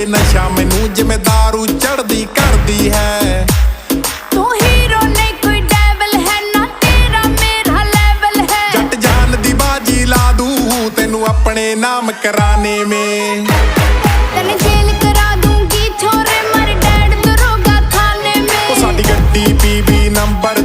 ਨਸ਼ਾ ਮੈਨੂੰ ਜਿਵੇਂ ਦਾਰੂ ਚੜਦੀ ਕਰਦੀ ਹੈ। ਤੂੰ ਹੀਰੋ ਨਹੀਂ ਕੋਈ ਡੈਵਲ ਹੈ ਨਾ, ਤੇਰਾ ਮੇਰਾ ਲੈਵਲ ਹੈ। ਜੱਟ ਜਾਨ ਦੀ ਬਾਜੀ ਲਾ ਦੂੰ ਤੈਨੂੰ ਆਪਣੇ ਨਾਮ ਕਰਾਨੇ में। ਤੈਨੂੰ ਜੇਲ ਕਰਾ ਦੂੰਗੀ ਛੋਰੇ ਮਰ ਡੈਡ ਦਰੋਗਾ ਥਾਨੇ में। ਉਹ ਸਾਡੀ ਗੱਡੀ PB ਨੰਬਰ